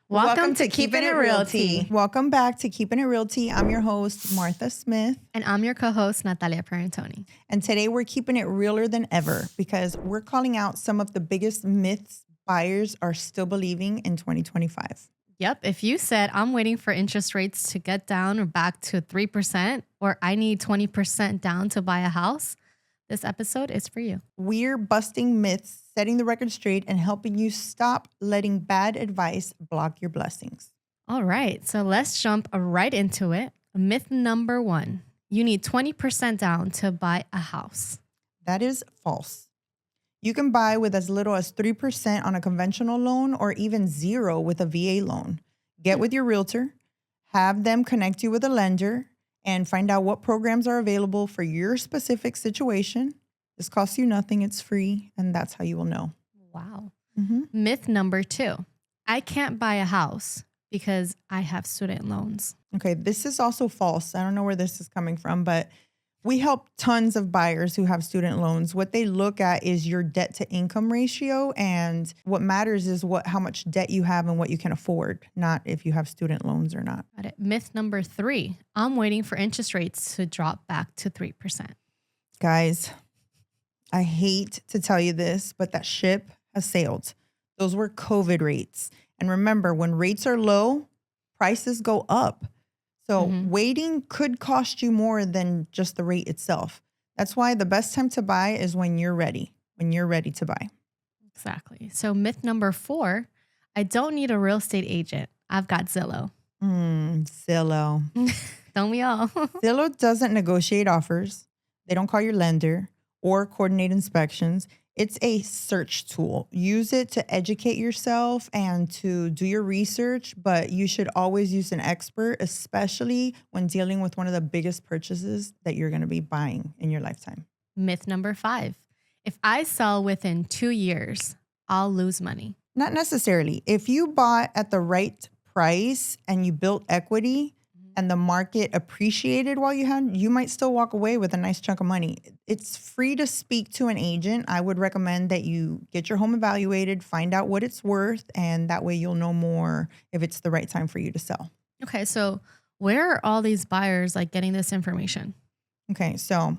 Welcome to Keeping It Realty. Welcome back to Keeping It Realty. I'm your host, Martha Smith. And I'm your co-host, Natalia Pierantoni. And today we're keeping it realer than ever because we're calling out some of the biggest myths buyers are still believing in 2025. Yep. If you said, I'm waiting for interest rates to get down or back to 3%, or I need 20% down to buy a house, this episode is for you. We're busting myths, setting the record straight, and helping you stop letting bad advice block your blessings. All right. So let's jump right into it. Myth number 1, you need 20% down to buy a house. That is false. You can buy with as little as 3% on a conventional loan or even 0 with a VA loan. Get with your realtor, have them connect you with a lender, and find out what programs are available for your specific situation. This costs you nothing. It's free. And that's how you will know. Wow. Myth number 2, I can't buy a house because I have student loans. Okay, this is also false. I don't know where this is coming from, but we help tons of buyers who have student loans. What they look at is your debt to income ratio. And what matters is how much debt you have and what you can afford, not if you have student loans or not. Got it. Myth number 3, I'm waiting for interest rates to drop back to 3%. Guys, I hate to tell you this, but that ship has sailed. Those were COVID rates. And remember, when rates are low, prices go up. So waiting could cost you more than just the rate itself. That's why the best time to buy is when you're ready to buy. Exactly. So myth number 4, I don't need a real estate agent. I've got Zillow. Zillow. Don't we all? Zillow doesn't negotiate offers. They don't call your lender or coordinate inspections. It's a search tool. Use it to educate yourself and to do your research, but you should always use an expert, especially when dealing with one of the biggest purchases that you're going to be buying in your lifetime. Myth number 5, if I sell within 2 years, I'll lose money. Not necessarily. If you bought at the right price and you built equity and the market appreciated while you might still walk away with a nice chunk of money. It's free to speak to an agent. I would recommend that you get your home evaluated, find out what it's worth, and that way you'll know more if it's the right time for you to sell. Okay, so where are all these buyers getting this information? Okay, so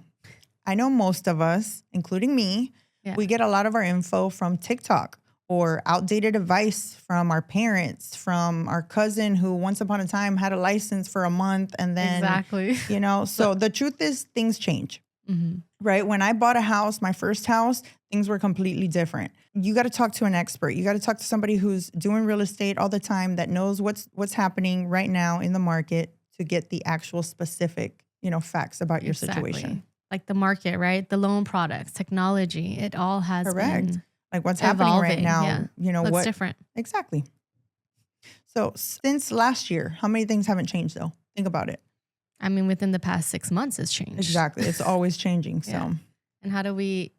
I know most of us, including me, we get a lot of our info from TikTok or outdated advice from our parents, from our cousin who once upon a time had a license for a month and then, so the truth is things change, right? When I bought a house, my first house, things were completely different. You got to talk to an expert. You got to talk to somebody who's doing real estate all the time that knows what's happening right now in the market to get the actual specific, facts about your situation. Like the market, right? The loan products, technology, it all has been like what's happening right now, what's different. Exactly. So since last year, how many things haven't changed though? Think about it. I mean, within the past 6 months it's changed. Exactly. It's always changing. So, and how do we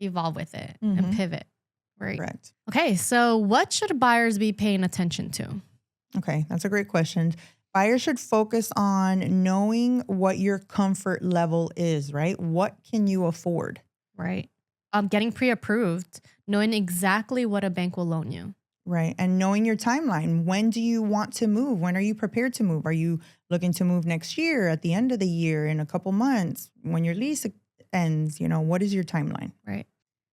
evolve with it and pivot? Right. Correct. Okay. So what should buyers be paying attention to? Okay. That's a great question. Buyers should focus on knowing what your comfort level is, right? What can you afford? Right. Getting pre-approved, knowing exactly what a bank will loan you. Right. And knowing your timeline. When do you want to move? When are you prepared to move? Are you looking to move next year, at the end of the year, in a couple months, when your lease ends? What is your timeline? Right.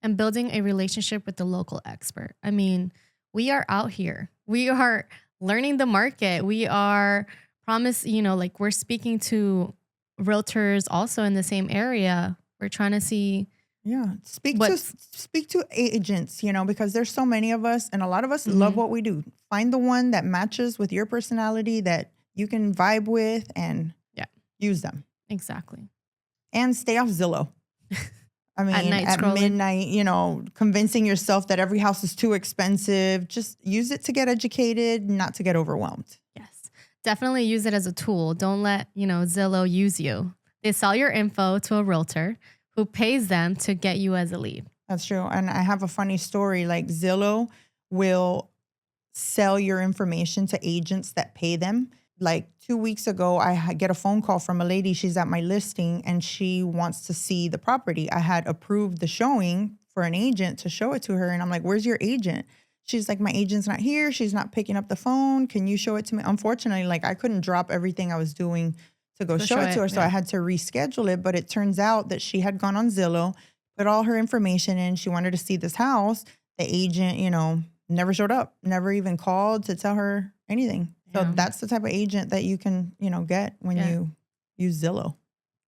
And building a relationship with the local expert. I mean, we are out here. We are learning the market. We are we're speaking to realtors also in the same area. We're trying to see. Yeah. Speak to agents, because there's so many of us and a lot of us love what we do. Find the one that matches with your personality that you can vibe with and use them. Exactly. And stay off Zillow. I mean, at midnight, convincing yourself that every house is too expensive. Just use it to get educated, not to get overwhelmed. Yes. Definitely use it as a tool. Don't let, Zillow use you. They sell your info to a realtor who pays them to get you as a lead. That's true. And I have a funny story. Like Zillow will sell your information to agents that pay them. Like 2 weeks ago, I get a phone call from a lady. She's at my listing and she wants to see the property. I had approved the showing for an agent to show it to her. And I'm like, where's your agent? She's like, my agent's not here. She's not picking up the phone. Can you show it to me? Unfortunately, like I couldn't drop everything I was doing to go show it to her. So I had to reschedule it. But it turns out that she had gone on Zillow, put all her information in. She wanted to see this house. The agent, never showed up, never even called to tell her anything. So that's the type of agent that you can, get when you use Zillow.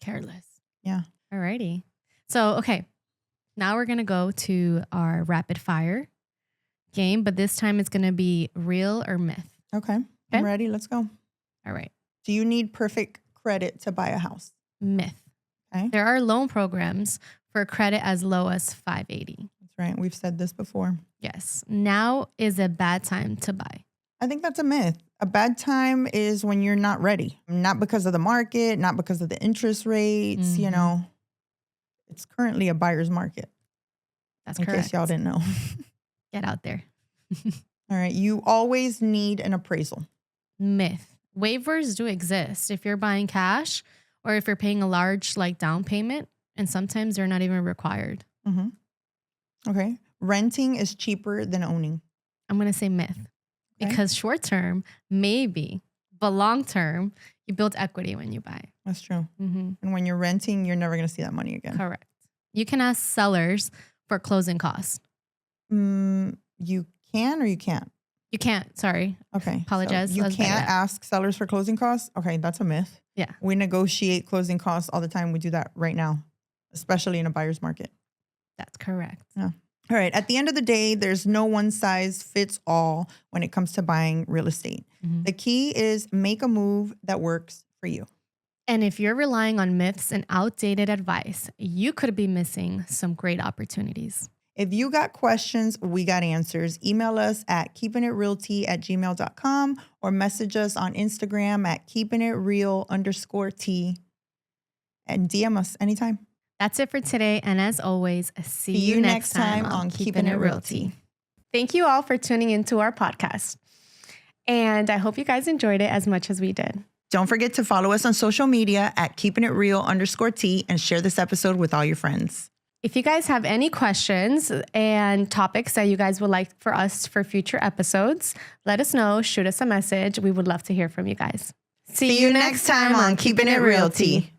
Careless. Yeah. Alrighty. So, okay. Now we're going to go to our rapid fire game, but this time it's going to be real or myth. Okay. I'm ready. Let's go. All right. Do you need perfect credit to buy a house? Myth. Okay. There are loan programs for credit as low as 580. That's right. We've said this before. Yes. Now is a bad time to buy. I think that's a myth. A bad time is when you're not ready. Not because of the market, not because of the interest rates, It's currently a buyer's market. That's correct. In case y'all didn't know. Get out there. All right. You always need an appraisal. Myth. Waivers do exist if you're buying cash or if you're paying a large down payment, and sometimes they're not even required. Mm-hmm. Okay. Renting is cheaper than owning. I'm going to say myth. Because short term, maybe, but long term, you build equity when you buy. That's true. Mm-hmm. And when you're renting, you're never going to see that money again. Correct. You can ask sellers for closing costs. You can or you can't? You can't. Sorry. Okay. Apologize. So you can't ask sellers for closing costs? Okay, that's a myth. Yeah. We negotiate closing costs all the time. We do that right now, especially in a buyer's market. That's correct. Yeah. All right. At the end of the day, there's no one size fits all when it comes to buying real estate. Mm-hmm. The key is make a move that works for you. And if you're relying on myths and outdated advice, you could be missing some great opportunities. If you got questions, we got answers. Email us at keepingitrealty@gmail.com or message us on Instagram at keepingitreal_T and DM us anytime. That's it for today. And as always, see you next time on Keeping It Realty. Thank you all for tuning into our podcast. And I hope you guys enjoyed it as much as we did. Don't forget to follow us on social media at keepingitreal_T and share this episode with all your friends. If you guys have any questions and topics that you guys would like for us for future episodes, let us know. Shoot us a message. We would love to hear from you guys. See you next time on Keeping It Realty.